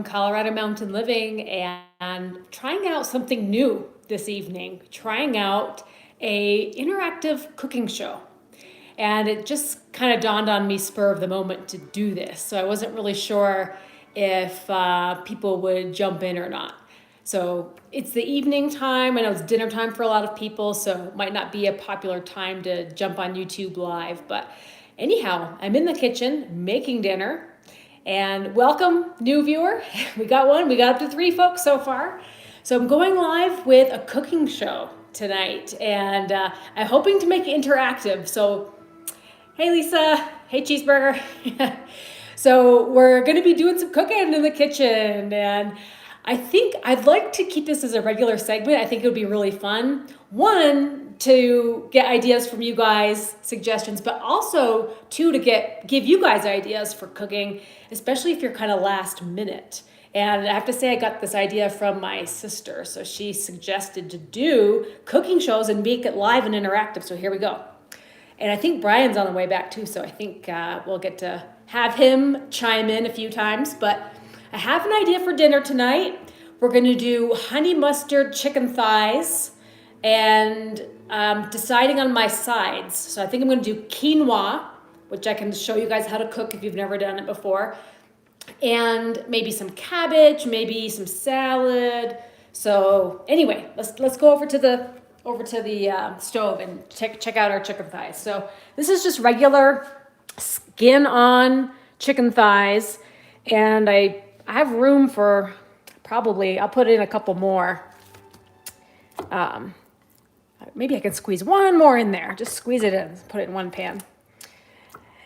Colorado Mountain Living and trying out something new this evening, trying out a interactive cooking show. And it just kind of dawned on me spur of the moment to do this. So I wasn't really sure if people would jump in or not. So it's the evening time. I know it's dinner time for a lot of people, so it might not be a popular time to jump on YouTube Live. But anyhow, I'm in the kitchen making dinner. And welcome, new viewer. We got one. We got up to 3 folks so far. So I'm going live with a cooking show tonight, and I'm hoping to make it interactive. So, hey Lisa, hey Cheeseburger. So we're going to be doing some cooking in the kitchen, and I think I'd like to keep this as a regular segment. I think it would be really fun. One, to get ideas from you guys, suggestions, but also two, to give you guys ideas for cooking, especially if you're kind of last minute. And I have to say, I got this idea from my sister. So she suggested to do cooking shows and make it live and interactive. So here we go. And I think Brian's on the way back too. So I think we'll get to have him chime in a few times. But I have an idea for dinner tonight. We're going to do honey mustard chicken thighs, and deciding on my sides. So I think I'm going to do quinoa, which I can show you guys how to cook if you've never done it before, and maybe some cabbage, maybe some salad. So anyway, let's go over to the stove and check out our chicken thighs. So this is just regular skin on chicken thighs, and I have room for probably, I'll put in a couple more. Maybe I can squeeze one more in there. Just squeeze it in, put it in one pan.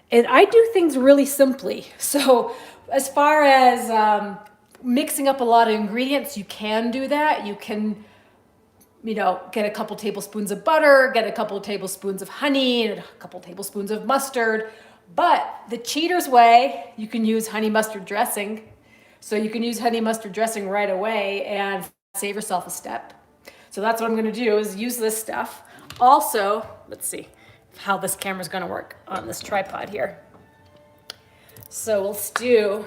And I do things really simply. So as far as mixing up a lot of ingredients, you can do that. You can, get a couple tablespoons of butter, get a couple of tablespoons of honey, and a couple tablespoons of mustard. But the cheater's way, you can use honey mustard dressing. So you can use honey mustard dressing right away and save yourself a step. So that's what I'm gonna do, is use this stuff. Also, let's see how this camera's gonna work on this tripod here. So we'll do,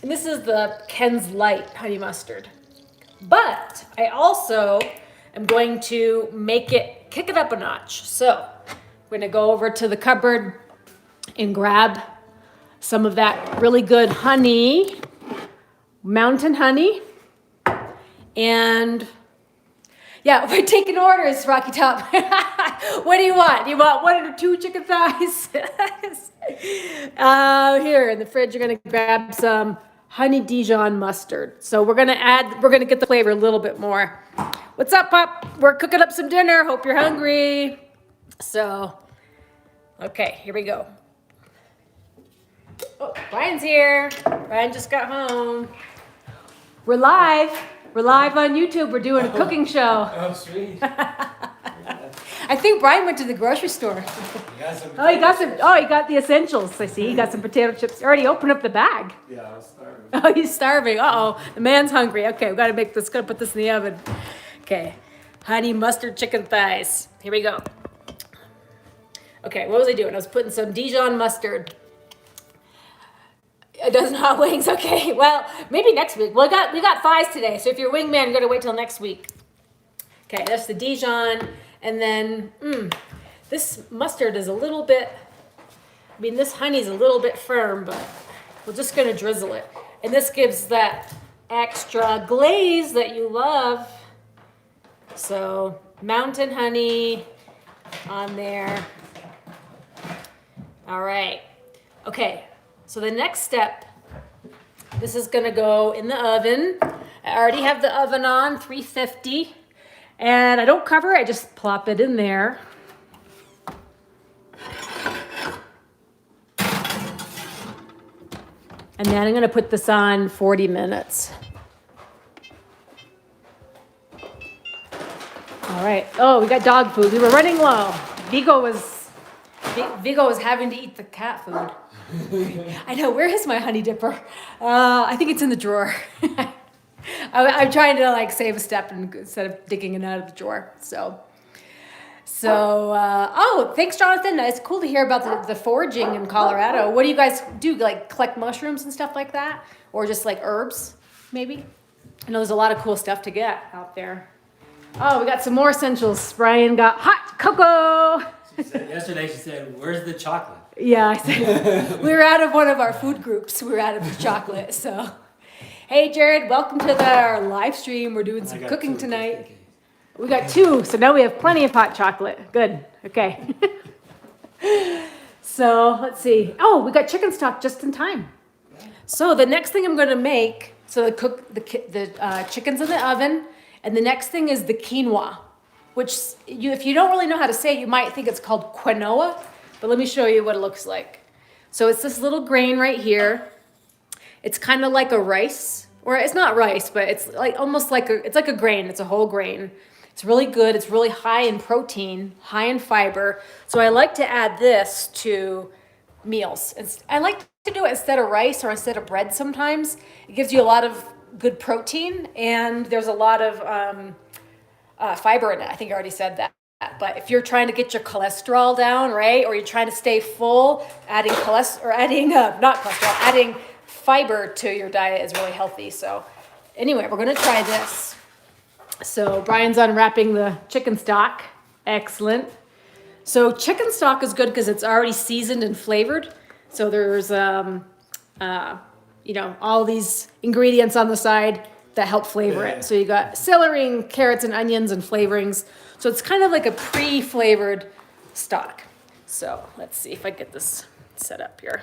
and this is the Ken's Light honey mustard. But I also am going to kick it up a notch. So I'm gonna go over to the cupboard and grab some of that really good honey, mountain honey. And yeah, we're taking orders, Rocky Top. What do you want? Do you want 1 or 2 chicken thighs? Here in the fridge, you're gonna grab some honey Dijon mustard. So we're gonna get the flavor a little bit more. What's up, Pop? We're cooking up some dinner. Hope you're hungry. So, okay, here we go. Oh, Brian's here. Brian just got home. We're live. We're live on YouTube. We're doing a cooking show. Oh, sweet. I think Brian went to the grocery store. He got the essentials. I see. He got some potato chips. Already opened up the bag. Yeah, I was starving. Oh, he's starving. Uh-oh. The man's hungry. Okay, we gotta put this in the oven. Okay. Honey mustard chicken thighs. Here we go. Okay, what was I doing? I was putting some Dijon mustard. A dozen hot wings. Okay, well, maybe next week. Well, we got thighs today, so if you're a wingman, you're gonna wait till next week. Okay, that's the Dijon, and then this mustard is a little bit. This honey's a little bit firm, but we're just gonna drizzle it, and this gives that extra glaze that you love. So mountain honey on there. All right. Okay. So the next step, this is gonna go in the oven. I already have the oven on, 350. And I don't cover it, I just plop it in there. And then I'm gonna put this on 40 minutes. All right, oh, we got dog food. We were running low. Vigo was having to eat the cat food. I know, where is my honey dipper? I think it's in the drawer. I'm trying to save a step instead of digging it out of the drawer. So So, thanks, Jonathan. It's cool to hear about the foraging in Colorado. What do you guys do? Like collect mushrooms and stuff like that? Or just like herbs, maybe? I know there's a lot of cool stuff to get out there. Oh, we got some more essentials. Brian got hot cocoa. Yesterday she said, "Where's the chocolate?" Yeah, I said we were out of one of our food groups. We were out of the chocolate. So, hey, Jared, welcome to our live stream. We're doing some cooking tonight. We got 2, so now we have plenty of hot chocolate. Good. Okay. So let's see. Oh, we got chicken stock just in time. So the next thing I'm going to make. So the chicken's in the oven, and the next thing is the quinoa, which if you don't really know how to say it, you might think it's called quinoa, but let me show you what it looks like. So it's this little grain right here. It's kind of like a rice, or it's not rice, but it's like almost like it's like a grain. It's a whole grain. It's really good. It's really high in protein, high in fiber. So I like to add this to meals. I like to do it instead of rice or instead of bread sometimes. It gives you a lot of good protein, and there's a lot of fiber in it. I think I already said that. But if you're trying to get your cholesterol down, right, or you're trying to stay full, adding fiber to your diet is really healthy. So anyway, we're going to try this. So Brian's unwrapping the chicken stock. Excellent. So chicken stock is good because it's already seasoned and flavored. So there's, all these ingredients on the side that help flavor it. So you got celery and carrots and onions and flavorings. So it's kind of like a pre-flavored stock. So let's see if I get this set up here.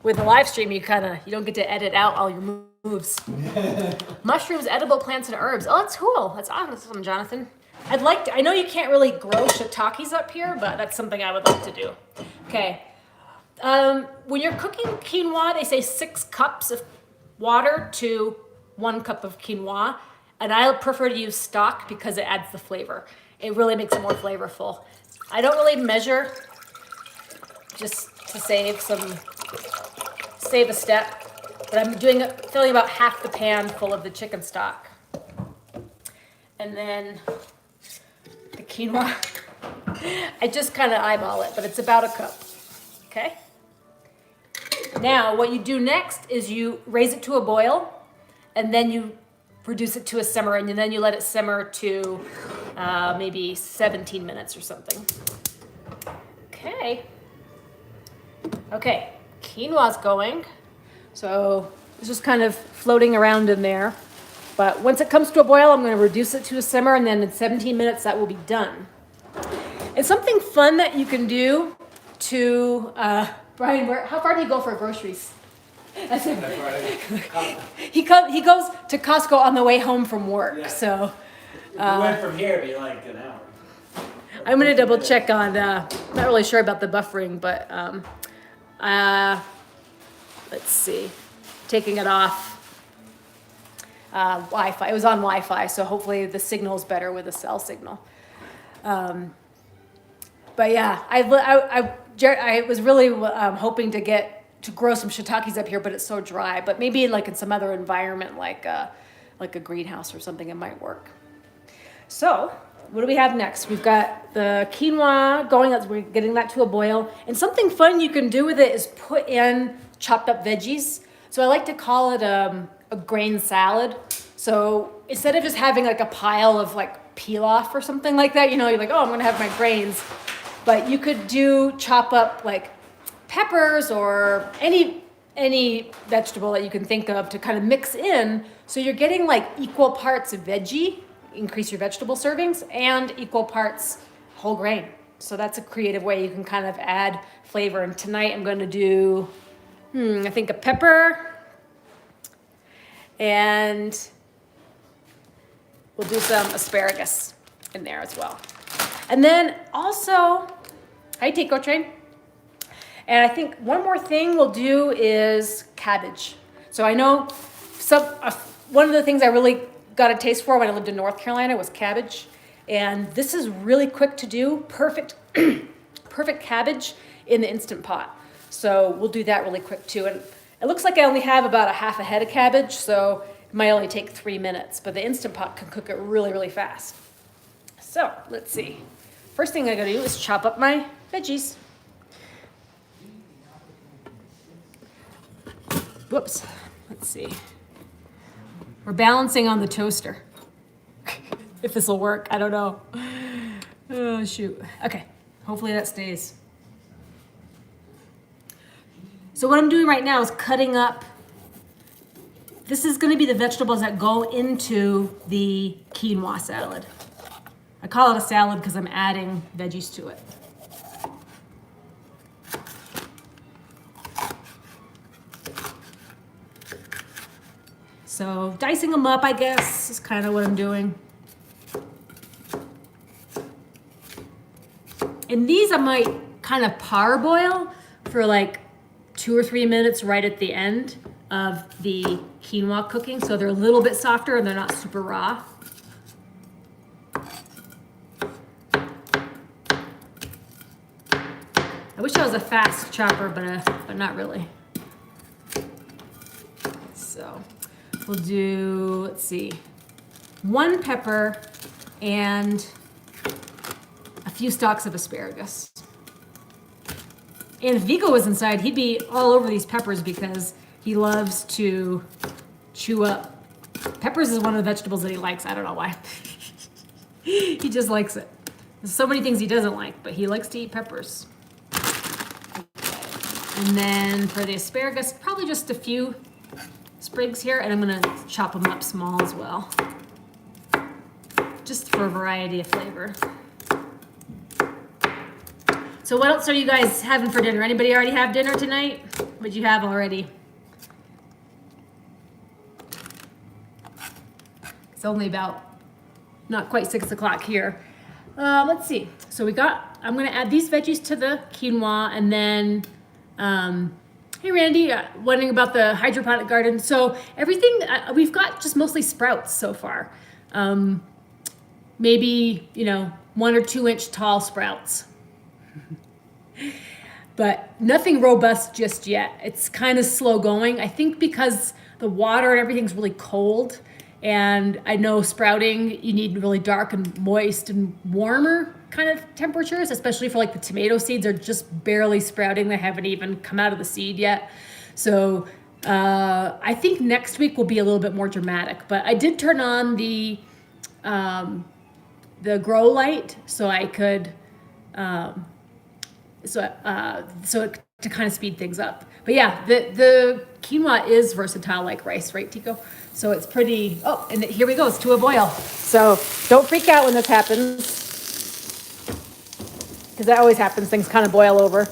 With a live stream, you don't get to edit out all your moves. Mushrooms, edible plants, and herbs. Oh, that's cool. That's awesome, Jonathan. I know you can't really grow shiitakes up here, but that's something I would like to do. Okay. When you're cooking quinoa, they say 6 cups of water to 1 cup of quinoa. And I prefer to use stock because it adds the flavor. It really makes it more flavorful. I don't really measure, just to save a step. But I'm filling about half the pan full of the chicken stock. And then the quinoa, I just kind of eyeball it, but it's about a cup. Okay? Now, what you do next is you raise it to a boil, and then you reduce it to a simmer, and then you let it simmer to maybe 17 minutes or something. Okay. Okay, quinoa's going. So it's just kind of floating around in there. But once it comes to a boil, I'm going to reduce it to a simmer, and then in 17 minutes, that will be done. And something fun that you can do to, Brian, how far do you go for groceries? I said, he goes to Costco on the way home from work. Yeah. So if we went from here, it'd be like an hour. I'm going to double check on, not really sure about the buffering, but let's see, taking it off. Wi-Fi. It was on Wi-Fi, so hopefully the signal's better with a cell signal. But yeah, I was really hoping to grow some shiitakes up here, but it's so dry. But maybe like in some other environment, like a greenhouse or something, it might work. So what do we have next? We've got the quinoa going. We're getting that to a boil. And something fun you can do with it is put in chopped up veggies. So I like to call it a grain salad. So instead of just having like a pile of like pilaf or something like that, you're like, oh, I'm gonna have my grains. But you could chop up like peppers or any vegetable that you can think of to kind of mix in. So you're getting like equal parts of veggie, increase your vegetable servings, and equal parts whole grain. So that's a creative way you can kind of add flavor. And tonight I'm going to do, I think a pepper, and we'll do some asparagus in there as well. And then also, hi Taco Train. And I think one more thing we'll do is cabbage. So I know one of the things I really got a taste for when I lived in North Carolina was cabbage. And this is really quick to do, perfect cabbage in the Instant Pot. So we'll do that really quick too. And it looks like I only have about a half a head of cabbage, so it might only take 3 minutes, but the Instant Pot can cook it really, really fast. So let's see. first thing I gotta do is chop up my veggies. Whoops, let's see. We're balancing on the toaster. If this will work, I don't know. Oh, shoot. Okay, hopefully that stays. So what I'm doing right now is cutting up. This is gonna be the vegetables that go into the quinoa salad. I call it a salad because I'm adding veggies to it. So dicing them up, I guess, is kind of what I'm doing. And these I might kind of parboil for like 2 or 3 minutes right at the end of the quinoa cooking, so they're a little bit softer and they're not super raw. I wish I was a fast chopper, but not really. So we'll do, let's see, 1 pepper and a few stalks of asparagus. And if Vigo was inside, he'd be all over these peppers because he loves to chew up. Peppers is one of the vegetables that he likes. I don't know why. He just likes it. There's so many things he doesn't like, but he likes to eat peppers. And then for the asparagus, probably just a few sprigs here, and I'm gonna chop them up small as well. Just for a variety of flavor. So what else are you guys having for dinner? Anybody already have dinner tonight? What'd you have already? It's only about not quite 6 o'clock here. Let's see. So I'm gonna add these veggies to the quinoa, and then, hey Randy, wondering about the hydroponic garden. So everything, we've got just mostly sprouts so far. Maybe, 1 or 2 inch tall sprouts. But nothing robust just yet. It's kind of slow going. I think because the water and everything's really cold, and I know sprouting, you need really dark and moist and warmer kind of temperatures, especially for like the tomato seeds are just barely sprouting. They haven't even come out of the seed yet. So I think next week will be a little bit more dramatic, but I did turn on the grow light so I could, to kind of speed things up. But yeah, the quinoa is versatile like rice, right, Tico? So it's pretty, oh, and here we go, it's to a boil. So don't freak out when this happens, because that always happens, things kind of boil over.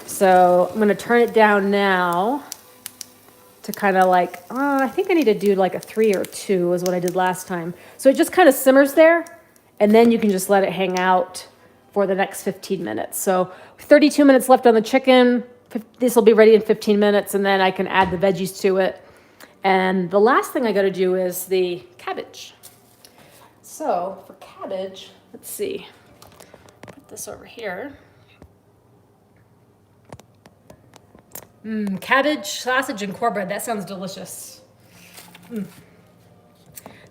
So I'm gonna turn it down now to kind of like, I think I need to do like a 3 or 2 is what I did last time. So it just kind of simmers there, and then you can just let it hang out for the next 15 minutes. So 32 minutes left on the chicken. This will be ready in 15 minutes, and then I can add the veggies to it. And the last thing I got to do is the cabbage. So for cabbage, let's see. Put this over here. Cabbage, sausage, and cornbread. That sounds delicious.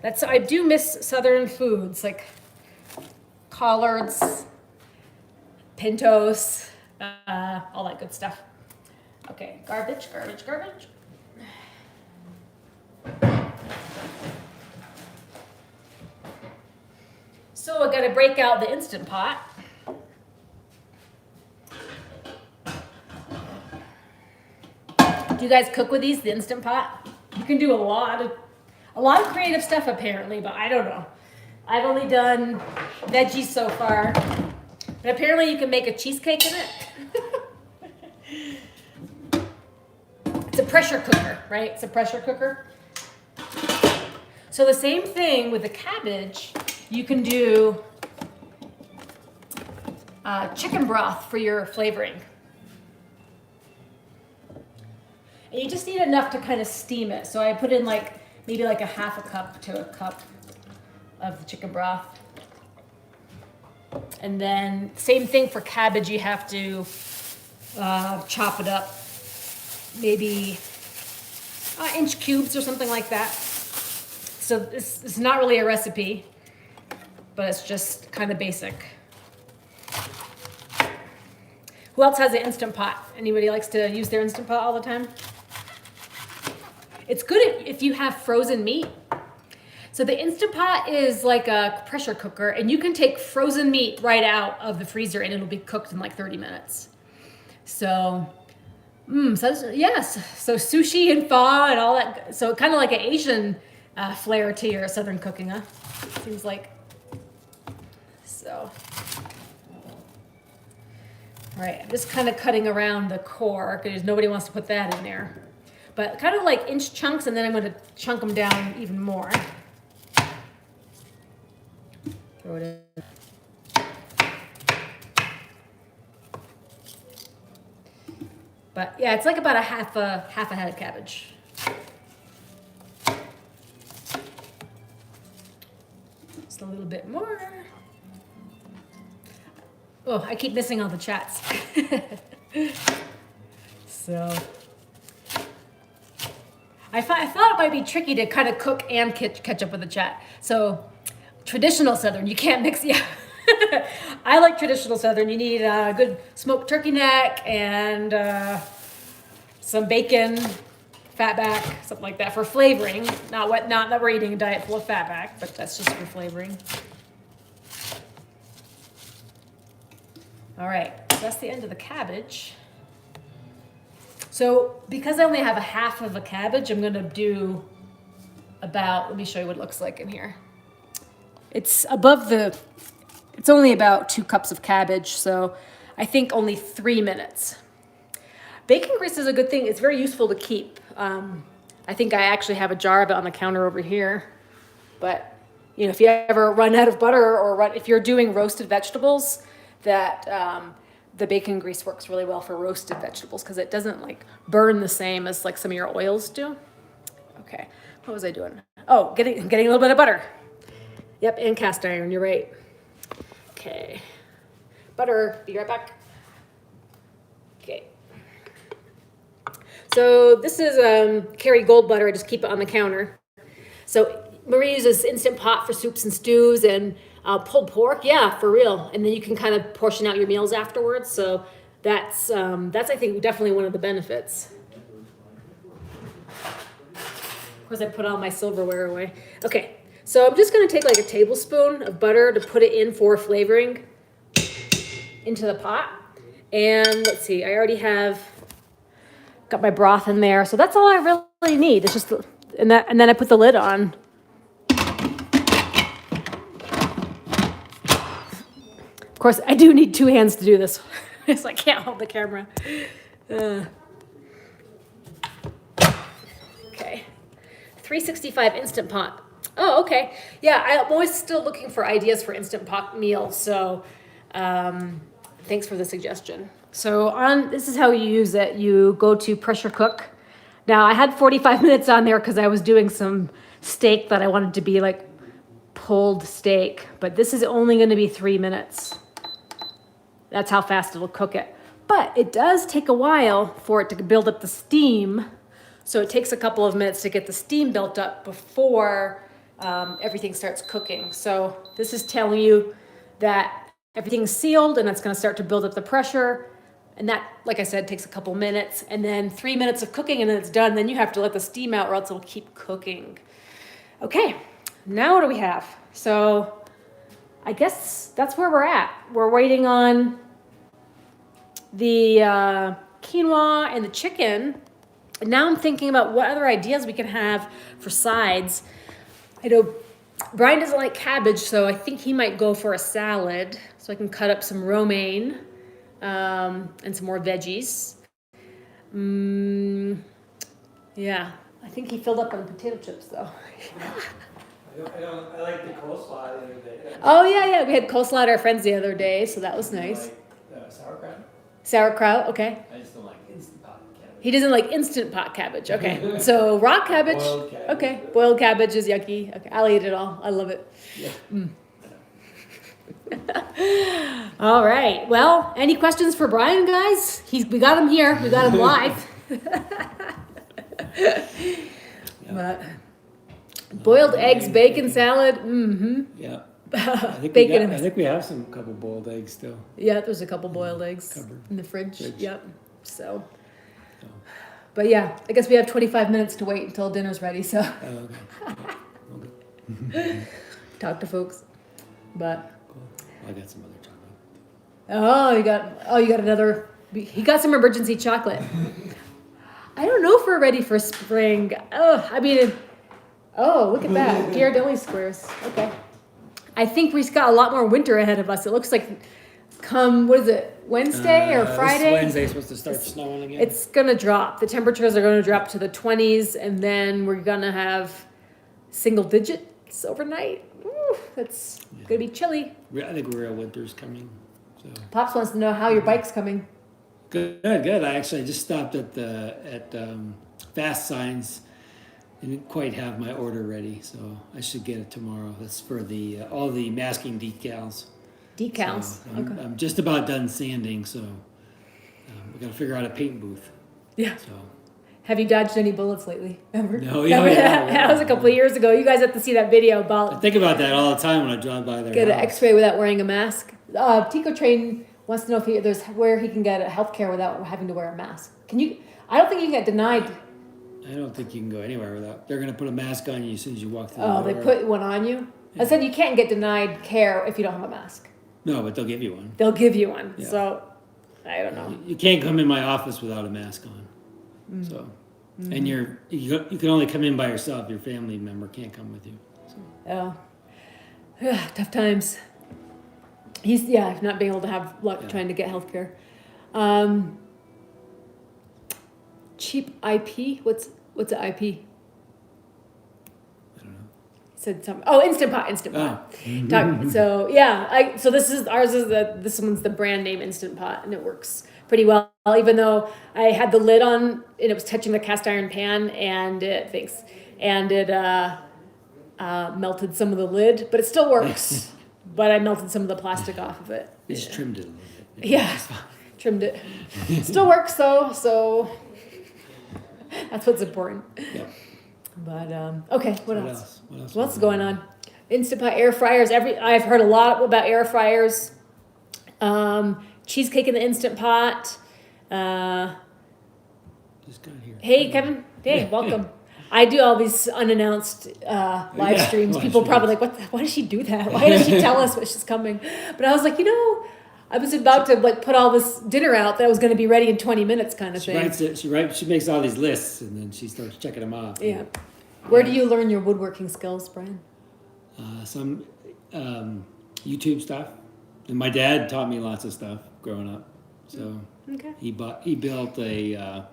I do miss Southern foods like collards, pintos, all that good stuff. Okay, garbage. So I gotta break out the Instant Pot. Do you guys cook with these, the Instant Pot? You can do a lot of creative stuff apparently, but I don't know. I've only done veggies so far, but apparently you can make a cheesecake in it. It's a pressure cooker, right? It's a pressure cooker. So the same thing with the cabbage, you can do chicken broth for your flavoring. And you just need enough to kind of steam it. So I put in maybe like a half a cup to a cup of the chicken broth. And then same thing for cabbage, you have to chop it up, maybe inch cubes or something like that. So this is not really a recipe, but it's just kind of basic. Who else has an Instant Pot? Anybody likes to use their Instant Pot all the time? It's good if you have frozen meat. So the Instant Pot is like a pressure cooker, and you can take frozen meat right out of the freezer and it'll be cooked in like 30 minutes. So, yes. So sushi and pho and all that. So kind of like an Asian flair to your Southern cooking, huh? Seems like. So, all right, I'm just kind of cutting around the core because nobody wants to put that in there. But kind of like inch chunks, and then I'm going to chunk them down even more. Throw it in. But yeah, it's like about half a head of cabbage. Just a little bit more. Oh, I keep missing all the chats. So I thought it might be tricky to kind of cook and catch up with the chat. So traditional Southern, you can't mix. Yeah, I like traditional Southern. You need a good smoked turkey neck and some bacon, fatback, something like that for flavoring. Not that we're eating a diet full of fatback, but that's just for flavoring. All right, so that's the end of the cabbage. So because I only have a half of a cabbage, I'm gonna do let me show you what it looks like in here. It's only about 2 cups of cabbage, so I think only 3 minutes. Bacon grease is a good thing. It's very useful to keep. I think I actually have a jar of it on the counter over here. But if you ever run out of butter or if you're doing roasted vegetables, that the bacon grease works really well for roasted vegetables because it doesn't like burn the same as like some of your oils do. Okay, what was I doing? Oh, getting a little bit of butter. Yep, and cast iron, you're right. Okay, butter, be right back. Okay. So this is Kerry Gold butter. I just keep it on the counter. So Marie uses Instant Pot for soups and stews and pulled pork. Yeah, for real. And then you can kind of portion out your meals afterwards. So that's I think definitely one of the benefits. Of course, I put all my silverware away. Okay, so I'm just going to take like a tablespoon of butter to put it in for flavoring into the pot. And let's see, I already have got my broth in there. So that's all I really need. It's just, and then I put the lid on. Of course, I do need 2 hands to do this, so I can't hold the camera. Okay, 365 Instant Pot. Oh, okay. Yeah, I'm always still looking for ideas for Instant Pot meals, so thanks for the suggestion. So this is how you use it. You go to pressure cook. Now, I had 45 minutes on there because I was doing some steak that I wanted to be like pulled steak, but this is only going to be 3 minutes. That's how fast it'll cook it. But it does take a while for it to build up the steam. So it takes a couple of minutes to get the steam built up before everything starts cooking. So this is telling you that everything's sealed and it's going to start to build up the pressure. And that, like I said, takes a couple minutes. And then 3 minutes of cooking and then it's done. Then you have to let the steam out or else it'll keep cooking. Okay, now what do we have? So I guess that's where we're at. We're waiting on the quinoa and the chicken. And now I'm thinking about what other ideas we can have for sides. I know Brian doesn't like cabbage, so I think he might go for a salad. So I can cut up some romaine and some more veggies. Yeah, I think he filled up on potato chips though. I like the coleslaw the other day. Oh yeah, we had coleslaw at our friends the other day, so that was nice. Like sauerkraut? Sauerkraut, okay. I just don't like Instant Pot cabbage. He doesn't like Instant Pot cabbage, okay. So raw cabbage, Boiled cabbage. Okay. Boiled cabbage is yucky. Okay, I'll eat it all. I love it. Yeah. All right. Well, any questions for Brian, guys? We got him here. We got him live. But boiled eggs, bacon salad. Mm-hmm. Yeah. bacon. I think we have some couple boiled eggs still. Yeah, there's a couple boiled eggs Cupboard. in the fridge. Fridge. Yep. So, So, but yeah, I guess we have 25 minutes to wait until dinner's ready. So okay. Okay. talk to folks. But Cool. I got some other chocolate. you got another. He got some emergency chocolate. I don't know if we're ready for spring. Look at that. Ghirardelli squares. Okay. I think we've got a lot more winter ahead of us. It looks like what is it, Wednesday or Friday? This Wednesday's supposed to start snowing again. It's going to drop. The temperatures are going to drop to the 20s, and then we're going to have single digits overnight. Ooh, that's going to be chilly. I think real winter's coming. So. Pops wants to know how your bike's coming. Good. I actually just stopped at Fast Signs. I didn't quite have my order ready, so I should get it tomorrow. That's for the all the masking decals. Decals. So Okay. I'm just about done sanding, so we got to figure out a paint booth. Yeah. So Have you dodged any bullets lately? Ever? No, yeah. That was a couple of years ago. You guys have to see that video I about think about that all the time when I drive by their get an house. X-ray without wearing a mask. Tico Train wants to know if there's where he can get health care without having to wear a mask. Can you? I don't think you can get denied. I don't think you can go anywhere without. They're going to put a mask on you as soon as you walk through Oh, the they door. put one on you. I said you can't get denied care if you don't have a mask. No, but they'll give you one. They'll give you one. Yeah. So I don't know. You can't come in my office without a mask on. So, and you can only come in by yourself. Your family member can't come with you. So. Oh, tough times. He's not being able to have luck Yeah. trying to get health care. Cheap IP. What's an IP? I don't know. Said something. Oh, Instant Pot. So yeah, so this one's the brand name Instant Pot, and it works pretty well. Even though I had the lid on and it was touching the cast iron pan, and it melted some of the lid, but it still works. But I melted some of the plastic off of it. You just trimmed it a little bit. Yeah, trimmed it. Still works though, so that's what's important. Yep. But okay, what else? What's was going on? Instant Pot, air fryers. I've heard a lot about air fryers. Cheesecake in the Instant Pot. Just got here. Hey, Kevin. Hey, welcome. I do all these unannounced live streams. live People probably streams. like, why does she do that? Why does she tell us what she's coming? But I was like, I was about to put all this dinner out that was going to be ready in 20 minutes kind of She thing. writes it. She makes all these lists, and then she starts checking them off. Yeah. Where do you learn your woodworking skills, Brian? Some YouTube stuff, and my dad taught me lots of stuff growing up. So Okay. he built a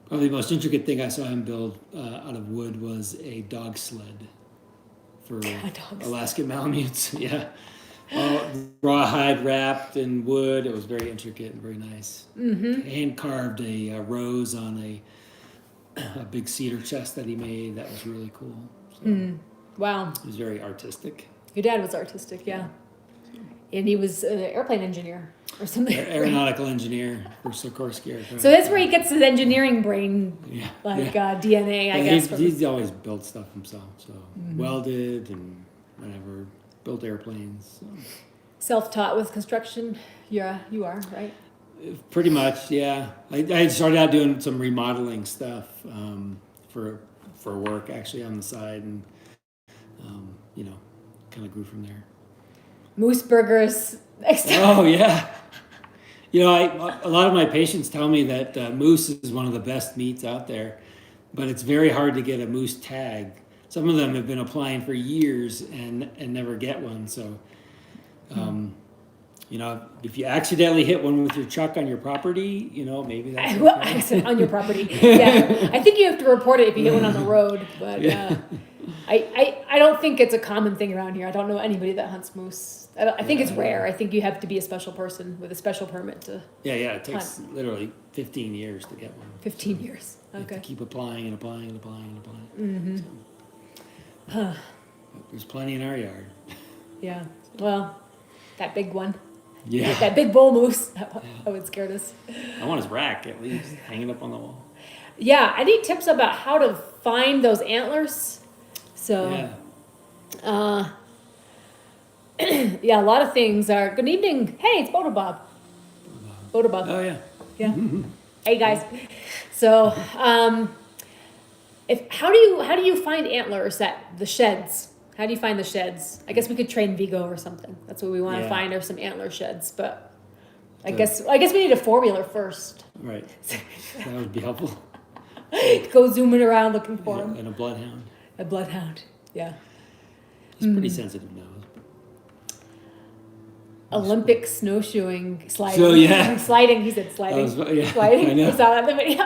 probably the most intricate thing I saw him build out of wood was a dog sled for Alaskan Malamutes. Yeah, all rawhide wrapped in wood. It was very intricate and very nice. Mm-hmm. Hand carved a rose on a big cedar chest that he made. That was really cool. So Wow. It was very artistic. Your dad was artistic, yeah. And he was an airplane engineer or something. Aeronautical engineer for Sikorsky Aircraft. So that's where he gets his engineering brain, Yeah. DNA, I guess. He's always built stuff himself. So welded and whatever, built airplanes. So. Self-taught with construction. Yeah, you are, right? Pretty much, yeah. I started out doing some remodeling stuff for work actually on the side, and kind of grew from there. Moose burgers. Oh yeah. A lot of my patients tell me that moose is one of the best meats out there, but it's very hard to get a moose tag. Some of them have been applying for years and never get one. So, if you accidentally hit one with your truck on your property, maybe that's Well, okay. I said on your property. Yeah, I think you have to report it if you hit one on the road. But I don't think it's a common thing around here. I don't know anybody that hunts moose. I think it's rare. I think you have to be a special person with a special permit to. Yeah. It takes literally 15 years to get one. 15 years. You have to Okay. keep applying and applying and applying and applying. Mm-hmm. So, but there's plenty in our yard. Yeah. Well, that big one. Yeah. That big bull moose. That would scare us. I want his rack at least hanging up on the wall. Yeah, I need tips about how to find those antlers. So, Yeah. yeah, a lot of things are, good evening. Hey, it's Boda Bob. Boda Bob. Oh yeah. Yeah. Hey guys. So, how do you find antlers at the sheds? How do you find the sheds? I guess we could train Vigo or something. That's what we want to Yeah. find, are some antler sheds. But I The- guess we need a formula first. Right. That would be helpful. Go zooming around looking for Yeah, them. and a bloodhound. A bloodhound. Yeah. He's pretty sensitive nose. Olympic snowshoeing, sliding. So, yeah. Sliding. He said sliding. Yeah, Sliding. I know. You saw that in the video.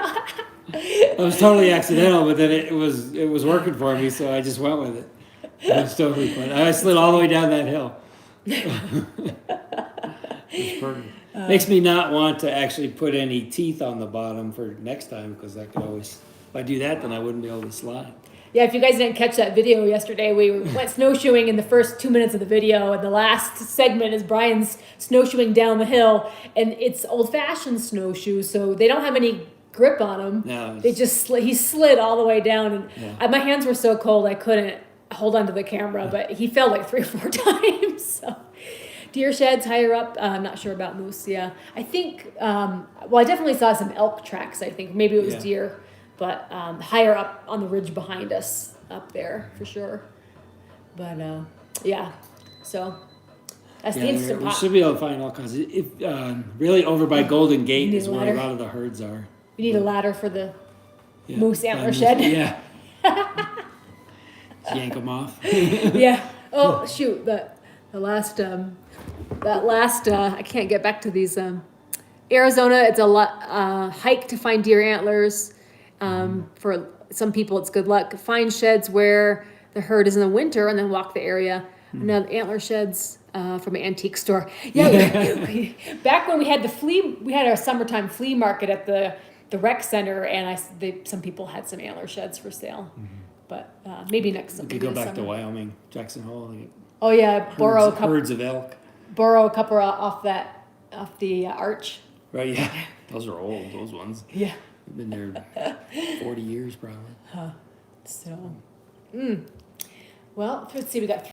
It was totally accidental, but then it was working for me, so I just went with it. It was totally fun. I slid all the way down that hill. It was perfect. Makes me not want to actually put any teeth on the bottom for next time, because I could always, if I do that, then I wouldn't be able to slide. Yeah, if you guys didn't catch that video yesterday, we went snowshoeing in the first 2 minutes of the video, and the last segment is Brian's snowshoeing down the hill, and it's old-fashioned snowshoes, so they don't have any grip on them. No, They just he slid all the way down, and Yeah. my hands were so cold I couldn't hold onto the camera, but he fell like 3 or 4 times. So. Deer sheds higher up. I'm not sure about moose. Yeah, I think. Well, I definitely saw some elk tracks. I think maybe it was Yeah. deer, but higher up on the ridge behind us, up there for sure. But yeah, so that's the Yeah, instant we pot. should be able to find all kinds. Really over by Golden Gate need is a where a ladder. lot of the herds are. You need a ladder for the Yeah. moose antler Moose- shed. Yeah. Yank them off. Yeah. Oh shoot! The last I can't get back to these. Arizona, it's a hike to find deer antlers. For some people, it's good luck. Find sheds where the herd is in the winter, and then walk the area. Another antler sheds from an antique store. Yeah, back when we had we had our summertime flea market at the rec center, and some people had some antler sheds for sale. But maybe next. We could go back to Wyoming, Jackson Hole. And Oh yeah, borrow a couple. herds of elk. Borrow a couple off the arch. Right, yeah. Those are old, those ones. Yeah. Been there 40 years probably. So, well, let's see. We got